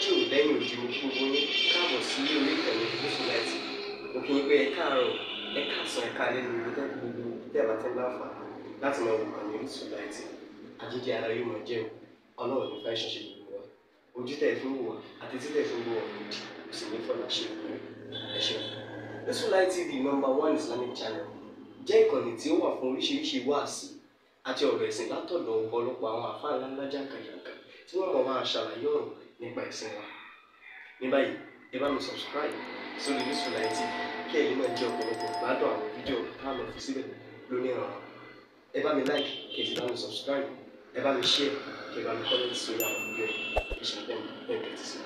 jìn lẹ́yìn òjì mo kí gbogbo yín káàbọ̀ sí orí ìkànnì Orísun Láìtì. Mo kí yín pé ẹ káàárọ̀, ẹ káàsán, ẹ káalẹ́ ní ibi tẹ́ gbogbo tẹ́ bá tẹ́ ń láǹfààní láti máa wo ìkànnì Orísun Láìtì. Àjíjẹ ara yóò máa jẹun, Ọlọ́run ní fáìsàn ṣe gbogbo wa. Ojú tẹ́ fi ń wò wá àti tí tẹ́ fi ń wò wá lòdì kò sì ní fọ́nà ṣe gbogbo ẹ ṣeun. Orísun Láìtì TV #1 Islamic channel jẹ́ ìkànnì tí ó wà fún oríṣiríṣi wáàsí àti ọ̀rọ̀ ẹ̀sìn látọ̀dọ̀ ọ̀pọ̀lọpọ̀ àwọn àfáà ńláńlá jàǹkàjàǹkà tí wọ́n mọ̀ máa ṣàlàyé ọ̀rọ̀ nípa ẹ̀sìn wa. Ní báyìí, ẹ bá mi subscribe sórí Orísun Láìtì kí ẹ̀yin náà jẹ́ ọ̀pọ̀lọpọ̀ gbádùn àwọn fídíò tá a lọ fi síbẹ̀ lónìí ọ̀rọ̀. Ẹ bá mi like kí ẹ sì bá mi subscribe, ẹ bá mi share kí ẹ bá mi comment sórí àwọn fídíò ìṣẹ̀lẹ̀ bẹ́ẹ̀ ti sí.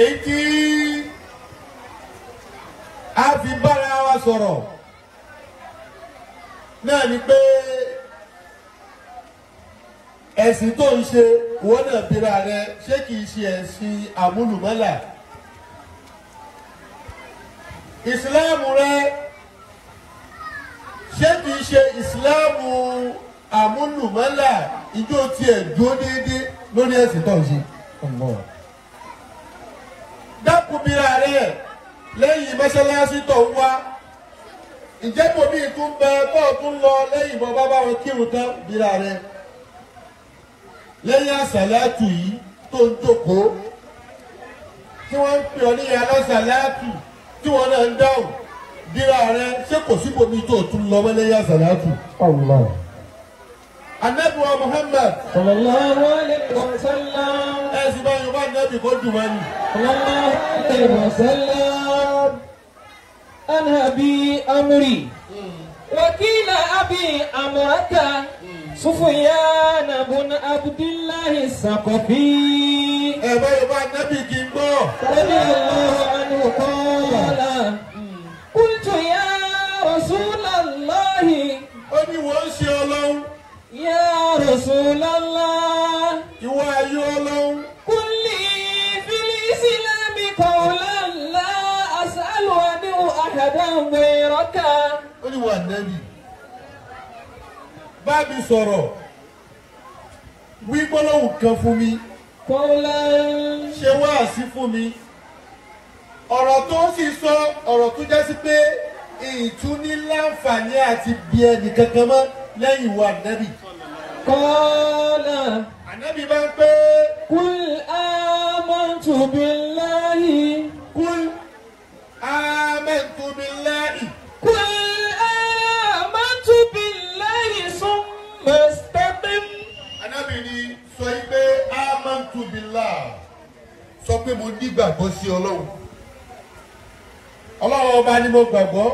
Èyí tí a fi bára wa sọ̀rọ̀ náà ni pé ẹ̀sìn tó ń ṣe wọ́n náà bíra rẹ ṣé kìí ṣe ẹ̀sìn àmúlùmọ́là. Ìsìláàmù rẹ ṣé kìí ṣe ìsìláàmù àmúlùmọ́là ìjọ tiẹ̀ dúró déédéé lórí ẹ̀sìn tó ń ṣe. Dákun bíra rẹ lẹ́yìn mọ́ṣáláṣí tó ń wá. Ǹjẹ́ bòmí tún bẹ tó tún lọ lẹ́yìn bọ́ bá wọn kírun tán bíra rẹ. Lẹ́yìn àsàlátù yìí tó ń jókòó tí wọ́n ń pè ọ́ ní alásàlátù tí wọ́n náà ń dáhùn bíra rẹ ṣé kò sí bòmí tó tún lọ mọ́ lẹ́yìn àsàlátù. Allah. Ànábì wa Muhammad sallallahu alaihi wasallam. Ẹ̀sìn bá Yorùbá Ànábì kó dùn wá ní. sallallahu alaihi wasallam. An abi amri. Wakila abi amraka. Sufyan ibn Abdullah Saqafi. Ẹ bá Yorùbá Ànábì kì í gbọ́. Radiyallahu anhu qala. Qultu ya Rasulallahi. Ó ní wọ́n ń ṣe Ọlọ́run. Ya Rasulallah. Ìwọ ayé Ọlọ́run. قل لي في الإسلام قولا لا أسأل عنه أحدا غيرك. Ó ní wà Ànábì. Bá mi sọ̀rọ̀. Wí gbólóhùn kan fún mi. قولا. Ṣe wáàsí fún mi. Ọ̀rọ̀ tó sì sọ ọ̀rọ̀ tó jẹ́ sí pé ìtúní láǹfààní àti bí ẹnì kankan mọ́ lẹ́yìn ìwà Ànábì. قال. Ànábì máa ń pé قل آمنت بالله. kúl ámẹ́ntù billahi. قل آمنت بالله ثم استقم. Ànábì ni sọ yí pé ámẹ́ntù billahi. Sọ pé mo nígbàgbọ́ sí Ọlọ́run. Ọlọ́run ọba ni mo gbàgbọ́.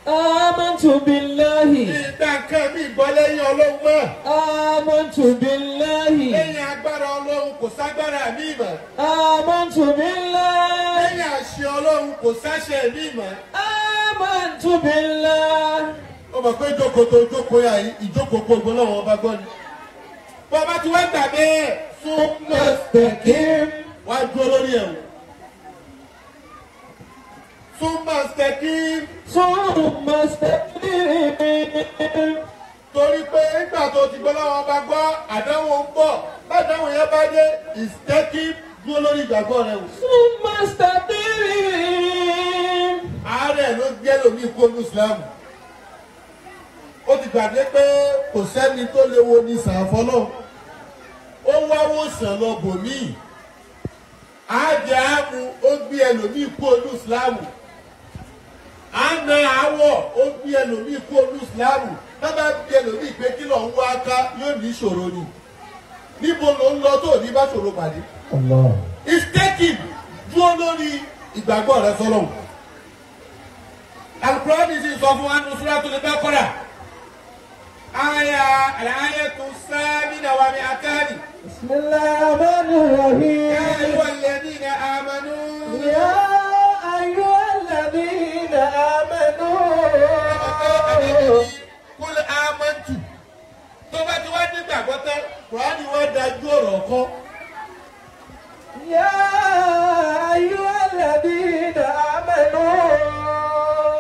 آمنت بالله. Ìgbà kan mi gbọ́ lẹ́yìn Ọlọ́run mọ́. آمنت بالله. Lẹ́yìn agbára Ọlọ́run kò ságbára mi mọ́. آمنت بالله. Lẹ́yìn àṣẹ Ọlọ́run kò sáṣẹ mi mọ́. آمنت بالله. Ó mọ̀ pé ìjókòó yà yìí ìjókòó gbogbo lọ́wọ́ ọba gbọ́ ni. Bọ́ba tí wọ́n gbà bẹ́ẹ̀ ثم استقم. wá dúró lórí ẹ̀wọ̀n. Súnmọ́ stẹ́kìm. ثم استقم. Torí pé nígbà tó ti gbọ́ lọ́wọ́ ọba gbọ́ àdánwò ń bọ̀. Bádánwò yẹn bá dé ìstẹ́kìm dúró lórí ìgbàgbọ́ rẹ̀ wò. ثم استقم. Àárẹ̀ ló jẹ́ lómi ìkónú Ìsìlámù. Ó ti gbàgbé pé kò sẹ́ni tó lè wo ní sàǹfọ́lọ́. Ó wá wòsàn lọ bòmíì. Àjẹ́ àmú ó gbé ẹlòmíì kónú Ìsìlámù. Àna àwọ̀ ó gbé ẹlòmíì kónú Ìsìlámù. Bábá bí ẹlòmíì pé kí ló ń wá ká yóò ní ìṣòro ni. Níbo ló ń lọ tó ní bá ṣòro pàdé? Ìstẹ́kìm dúró lórí ìgbàgbọ́ rẹ sọ́lọ́hùn. Al-Qur'ani sì sọ fún wa nínú Suratul Baqara. Al-ayatu samina wa mi'atani. بسم الله الرحمن الرحيم. Ya ayyuhalladhina amanu. يا أيها الذين آمنوا. Qul amantu. Tó bá ti wá nígbàgbọ́ tán, Qur'ani wá dájú ọ̀rọ̀ kan. يا أيها الذين آمنوا.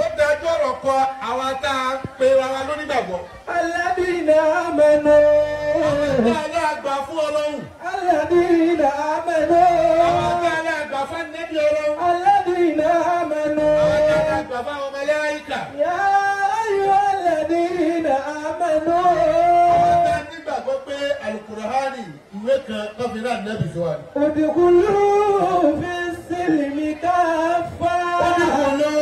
Ó dájú ọ̀rọ̀ kan àwọn tá a pe ara lónígbàgbọ́. الذين آمنوا tá a lé àgbà fún Ọlọ́run. الذين آمنوا Àwọn tá a lé àgbà fún Ànábì Ọlọ́run. الذين آمنوا Àwọn tá a lé àgbà fún àwọn màláíkà. يا أيها الذين آمنوا Àwọn tá a nígbàgbọ́ pé Al-Qur'ani ìwé kan lọ́fíìnà Ànábì sọ wà ní. ادخلوا في السلم كافة Udkhulu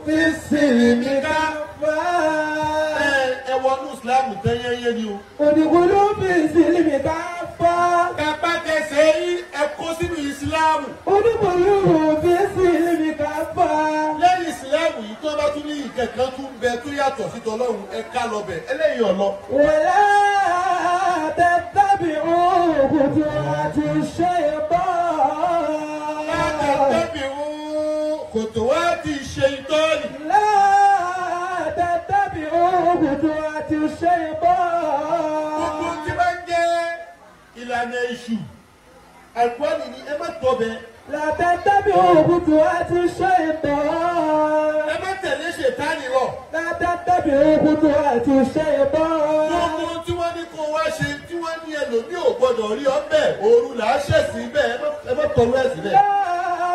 fi silmi كافة ẹ wọnú Ìsìlámù tẹ́yẹ́yẹ́ ni o. ادخلوا في السلم كافة Ẹ bá tẹsẹ̀ yín ẹ kó sínú Ìsìlámù. ادخلوا في السلم كافة Lẹ́yìn Ìsìlámù yìí tó bá tún ní ìkẹ̀kẹ́ tún bẹ tó yàtọ̀ sí tọ́lọ́run ẹ ká lọ bẹ̀ eléyìí ọ̀lọ́. ولا تتبعوا خطوات الشيطان Látàtàbíwú khutuwati shaytani. لا تتبعوا خطوات Gbogbo الشيطان tí bá ń jẹ́ ìlànà èṣù àìkúwánì ni ẹ má tọ́ bẹ. لا تتبعوا خطوات الشيطان Ẹ má tẹ̀lé ṣètánì lọ. لا تتبعوا خطوات الشيطان Gbogbo tí wọ́n ní kó wá ṣe tí wọ́n ní ẹlòmíì ò gbọ́dọ̀ rí ọ bẹ́ẹ̀ òru là á ṣẹ̀sìn bẹ́ẹ̀ ẹ má tọrọ ẹ̀sìn bẹ́ẹ̀. لا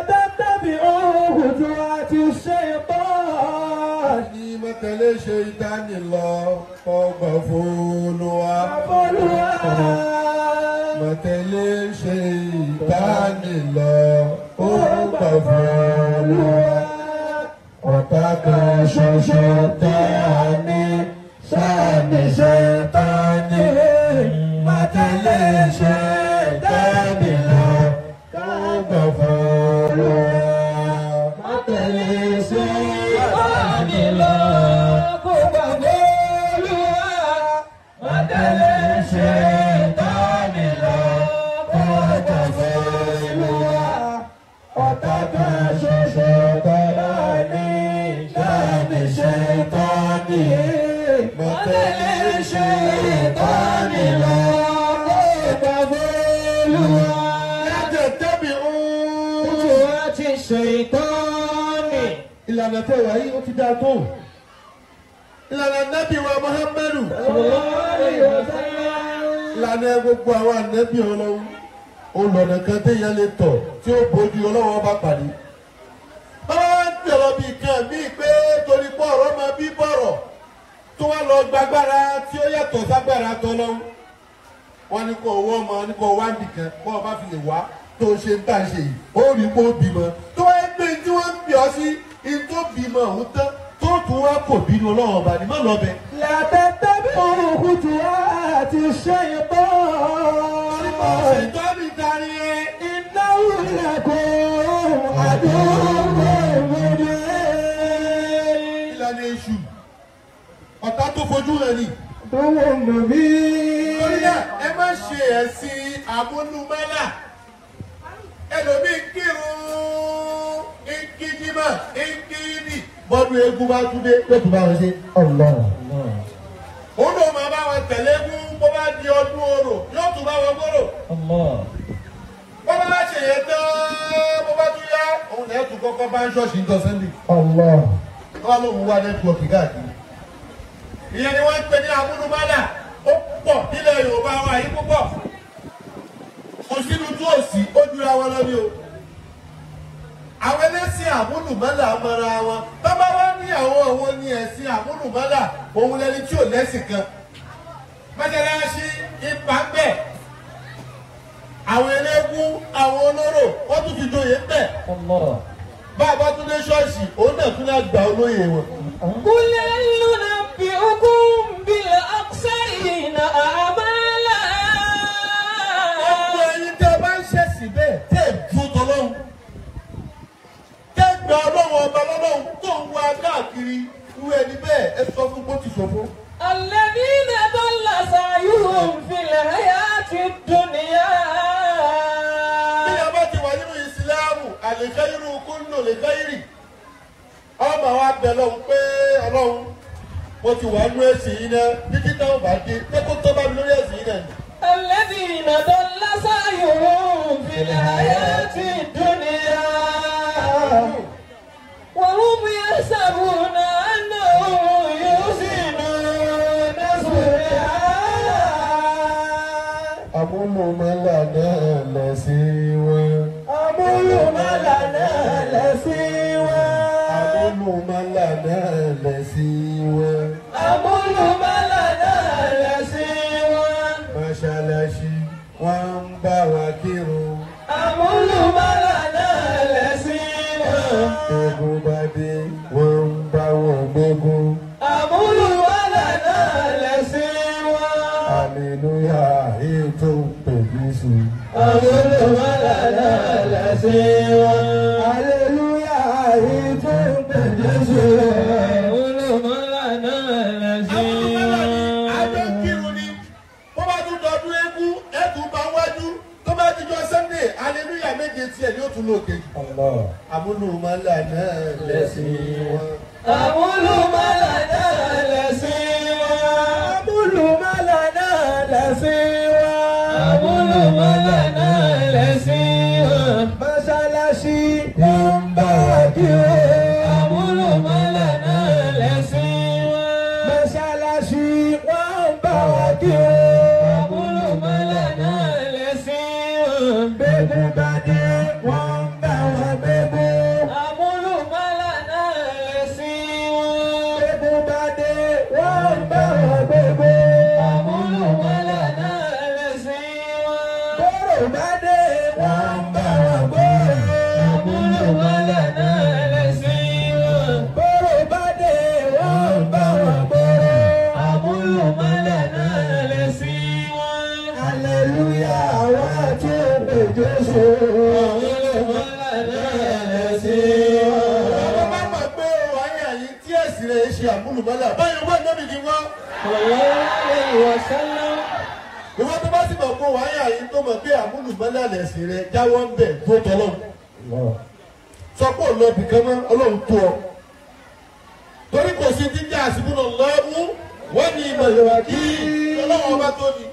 تتبعوا خطوات الشيطان Ní má tẹ̀lé ṣètánì lọ ọgbà fÓlúwa. Má tẹ̀lé ṣètánì lọ ọgbà fÓlúwa. Ọ̀tá kan ṣoṣo tẹ́ a ní sáàmì ṣètánì. Má tẹ̀lé ṣètánì lọ ọgbà fÓlúwa. Má tẹ̀lé ṣètánì lọ ọgbà fÓlúwa. Má tẹ̀lé ṣètánì lọ ọgbà fÓlúwa. Ọ̀tá kan ṣoṣo tẹ́ a ní sáàmì ṣètánì. Má tẹ̀lé ṣètánì lọ ọgbà fÓlúwa. خطوات الشيطان Ìlànà tẹ́wàá yìí ó ti dáa tó. Ìlànà Nábì wa Muhammadu. صلى الله عليه وسلم Ìlànà gbogbo àwọn ànábì Ọlọ́run. Olọ̀nà kan téèyàn lè tọ̀ tí ó bójú Ọlọ́run bá pàdé. Báwa ń tẹ̀lọ bí nǹkan míì pé torí pé ọ̀rọ̀ máa bí bọ̀rọ̀ tó wá lọ gbàgbára tí ó yàtọ̀ ságbára tọ́lọ́run. Wọ́n ní kó owó ọmọ ní kó wá nìkan bọ́ ọ bá fi lè wá tó ṣe ń tà ṣe yìí. Ó rí pé ó bímọ. Tó wáyé pé tí wọ́n ń bì ọ́ sí ìtó bímọ òun tán tó tún wá kò bínú Ọlọ́run ọba ni má lọ bẹ. لا تتبعوا خطوات الشيطان Ìtọ́ni darí ẹ. إنه لكم عدو مبين Ìlànà èṣù ọ̀tá tó fojú rẹ̀ ni. عدو مبين Torí náà ẹ má ṣe ẹ̀sìn àmúlùmálà. Ẹlòmíì kírun ìkíjìmọ̀ ìkíni. Bọ́dún eégún bá tún dé yóò tún bá wọn ṣe. الله Òun ló máa bá wọn tẹ̀lé eégún bó bá di ọdún orò yóò tún bá wọn gbòòrò. الله Bó bá ṣe yẹn tán bó bá tún yá òun lẹ́yìn tún kọ́kọ́ bá ń ṣọ́ọ̀ṣì ń jọ Sunday. الله Wọ́n lóun wá nẹ́tíwọ̀kì káàkiri. Ìyẹn ni wọ́n ń pè ní àmúlùmálà. Ó pọ̀ nílẹ̀ Yorùbá wa yìí púpọ̀. Kò sínú tó òsì ó jura wọn lọ ní o. Àwọn ẹlẹ́sìn àmúlùmálà mọ́ra wọn. Bàbá wa ní àwọn ní ẹ̀sìn àmúlùmálà òun lẹni tí ò lẹ́sìn kan. Mọ́ṣáláṣí ipa ń bẹ̀. Àwọn eléégún, àwọn olóró, wọ́n tún fi joyè ń bẹ̀. الله Bá a bá tún dé ṣọ́ọ̀ṣì, òun náà tún lágbà olóyè wọn. قل هل ننبئكم بالأخسرين أعمالا Gbogbo ẹ̀yin tẹ́ ẹ bá ń ṣẹ̀sìn bẹ́ẹ̀ tẹ́ ẹ dúró tọ́lọ́hún. Tẹ́ ẹ gba Ọlọ́run ọba lọ́lọ́run tó ń wá káàkiri irú ẹni bẹ́ẹ̀ ẹ sọ fún bó ti ṣòfò. الذين ضل سعيهم في الحياة الدنيا Bí a bá ti wà nínú Ìsìláàmù, àlèkẹ́ irú kúnnù lè fẹ́ ìrì. Ọmọ wa bẹ̀ lọ́hùn pé Ọlọ́run mo ti wà nínú ẹ̀sìn yìí náà títí táwọn bá dé pé kó tó bá mi lórí ẹ̀sìn yìí náà ni. الذين ضل سعيهم في الحياة الدنيا وهم يحسبون أنهم يحسنون صنعا Amúlùmálà náà lẹ̀sìn wọn. Amúlùmálà náà lẹ̀sìn wọn. Amúlùmálà náà lẹ̀sìn wọn. Amúlùmálà náà lẹ̀sìn wọn. Mọ́ṣáláṣí wọ́n ń bá wa kírun. Amúlùmálà náà lẹ̀sìn wọn. Gbogbo bá dé wọ́n ń bá wọn gbógun. Amúlùmálà náà lẹ̀sìn wọn. Aleluya ètò pèlúsù. Amúlùmálà náà lẹ̀sìn wọn. Aleluya ètò pèlúsù. Amúlùmálà náà lẹ̀sìn wọn. Adé kírun ni, bó bá tún dọdún eégún, ẹ̀tún bá wájú, tó bá jíjọ Sunday, aleluya méje tiẹ̀ ni ó tún lókè. Amúlùmálà náà lẹ̀sìn wọn. Amúlùmálà náà lẹ̀sìn wọn. Amúlùmálà náà lẹ̀sìn wọn. Amúlùmálà náà lẹ̀sìn wọn. Mọ́ṣáláṣí wọ́n ń bá wa kírun. Amúlùmálà náà lẹ̀sìn wọn. Mọ́ṣáláṣí wọ́n ń bá wa kírun. Amúlùmálà náà lẹ̀sìn wọn. Gbégun bá dé wọ́n ń bá wa gbégun. Amúlùmálà náà lẹ̀sìn wọn. Gbégun bá dé wọ́n ń bá wa gbégun. Amúlùmálà náà lẹ̀sìn wọn. Bóró bá dé wọ́n ń bá wa gbóòrò. Amúlùmálà náà lẹ̀sìn wọn. Bóró bá dé wọ́n ń bá wa gbóòrò. Amúlùmálà náà lẹ̀sìn wọn. Aleluya àwọn tí ó pè Jésù. Amúlùmálà náà lẹ̀sìn wọn. Àwọn bá mọ̀ pé wáyà yìí tí ẹ̀sìn rẹ̀ ṣe àmúlùmálà. Báyọ̀ wọ́n nábì ní wọ́n. Sallallahu alayhi wa sallam. Ìwọ́n tó bá sì mọ̀ pé wáyà yìí tó mọ̀ pé àmúlùmálà lẹ̀sìn rẹ̀ jáwọ́ ń bẹ̀ tó tọ́lọ́. Sọ pé òun lọ bìkan mọ́ Ọlọ́run tó ọ. Torí kò sí ti jẹ́ àsìkò náà lọ́wọ́ wọ́n ní ìmọ̀ ìwà kí Ọlọ́run ọba tó ní.